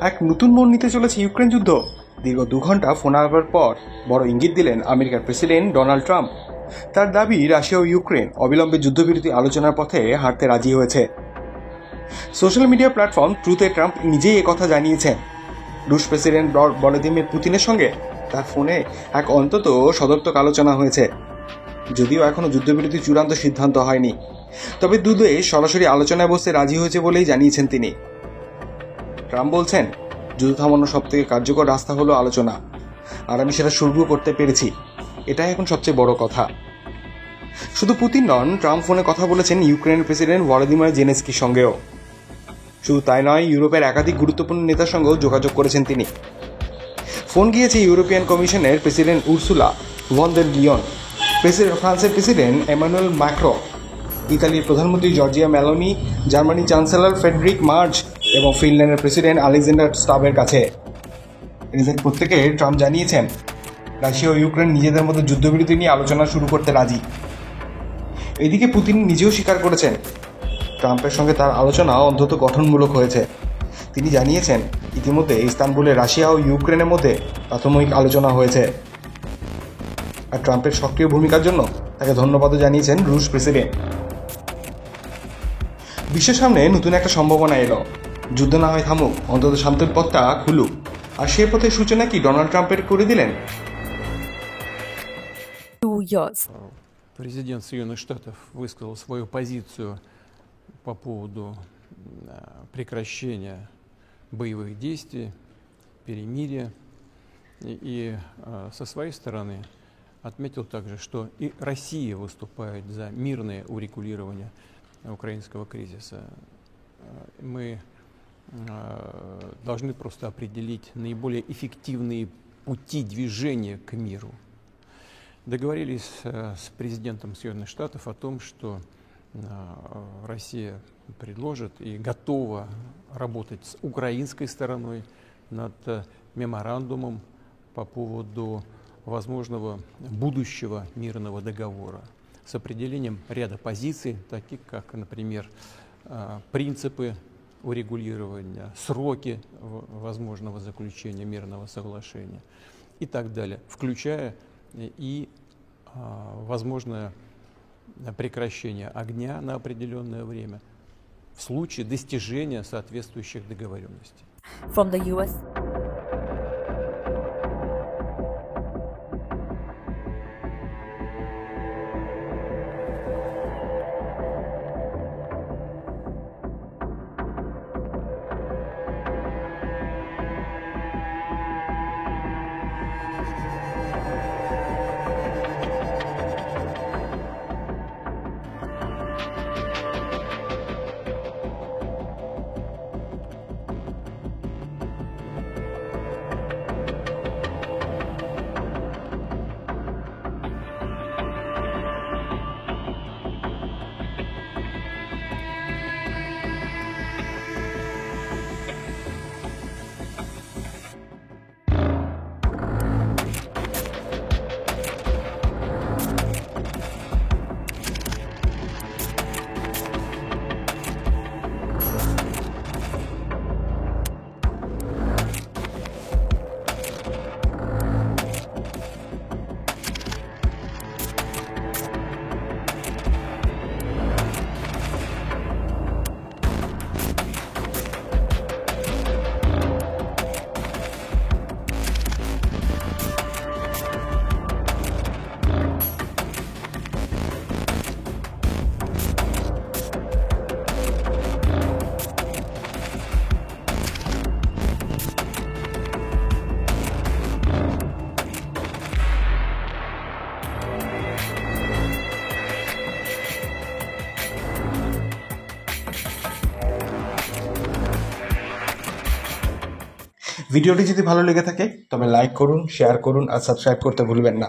এক নতুন মোড় নিতে চলেছে ইউক্রেন যুদ্ধ। দীর্ঘ 2 ঘন্টা ফোন আলাপের পর বড় ইঙ্গিত দিলেন আমেরিকার প্রেসিডেন্ট ডোনাল্ড ট্রাম্প। তার দাবি রাশিয়া ও ইউক্রেন অবিলম্বে যুদ্ধবিরতি আলোচনার পথে হাঁটতে রাজি হয়েছে। সোশ্যাল মিডিয়া প্ল্যাটফর্ম ট্রুথে ট্রাম্প নিজেই একথা জানিয়েছেন। রুশ প্রেসিডেন্ট ভ্লাদিমির পুতিনের সঙ্গে তার ফোনে এক অন্তত সদর্থক আলোচনা হয়েছে। যদিও এখনো যুদ্ধবিরতি চূড়ান্ত সিদ্ধান্ত হয়নি, তবে দুদেশ সরাসরি আলোচনায় বসতে রাজি হয়েছে বলেই জানিয়েছেন তিনি। ট্রাম্প বলছেন, যুদ্ধ থামানোর সবথেকে কার্যকর রাস্তা হলো আলোচনা, আর আমি সেটা শুরু করতে পেরেছি। এটাই এখন সবচেয়ে বড় কথা। শুধু পুতিন নন, ট্রাম্প ফোনে কথা বলেছেন ইউক্রেনের প্রেসিডেন্ট ভলোদিমির জেলেনস্কির সঙ্গেও। শুধু তাই নয়, ইউরোপের একাধিক গুরুত্বপূর্ণ নেতার সঙ্গেও যোগাযোগ করেছেন তিনি। ফোন গিয়েছে ইউরোপিয়ান কমিশনের প্রেসিডেন্ট উর্সুলা ভন দের লিয়ন, ফ্রান্সের প্রেসিডেন্ট এমানুয়েল ম্যাক্রো, ইতালির প্রধানমন্ত্রী জর্জিয়া মেলোনি, জার্মানির চ্যান্সেলর ফ্রেডরিক মার্জ এবং ফিনল্যান্ডের প্রেসিডেন্ট আলেকজান্ডার স্টাবের কাছে। এদের প্রত্যেকে ট্রাম্প জানিয়েছেন রাশিয়া ও ইউক্রেন নিজেদের মধ্যে যুদ্ধবিরতি নিয়ে আলোচনা শুরু করতে রাজি। এদিকে পুতিন নিজেও স্বীকার করেছেন ট্রাম্পের সঙ্গে তার আলোচনা অন্তত গঠনমূলক হয়েছে। তিনি জানিয়েছেন ইতিমধ্যে ইস্তানবুলে রাশিয়া ও ইউক্রেনের মধ্যে প্রাথমিক আলোচনা হয়েছে। আর ট্রাম্পের সক্রিয় ভূমিকার জন্য তাকে ধন্যবাদও জানিয়েছেন রুশ প্রেসিডেন্ট। বিশ্বের সামনে নতুন একটা সম্ভাবনা এলো। যুদ্ধ না হয় থামুক, অন্তত শান্তির পথটা খুলুক। আর সে পথের সূচনা কি ডোনাল্ড ট্রাম্পের করে দিলেন? Президент Соединенных Штатов высказал свою позицию по поводу прекращения боевых действий, перемирия. И со своей стороны отметил также, что и Россия выступает за мирное урегулирование украинского кризиса. Мы должны просто определить наиболее эффективные пути движения к миру. Договорились с президентом Соединенных Штатов о том, что Россия предложит и готова работать с украинской стороной над меморандумом по поводу возможного будущего мирного договора с определением ряда позиций, таких как, например, принципы урегулирования, сроки возможного заключения мирного соглашения и так далее, включая и возможное прекращение огня на определенное время в случае достижения соответствующих договоренностей. From the US. ভিডিওটি যদি ভালো লেগে থাকে তবে লাইক করুন, শেয়ার করুন আর সাবস্ক্রাইব করতে ভুলবেন না।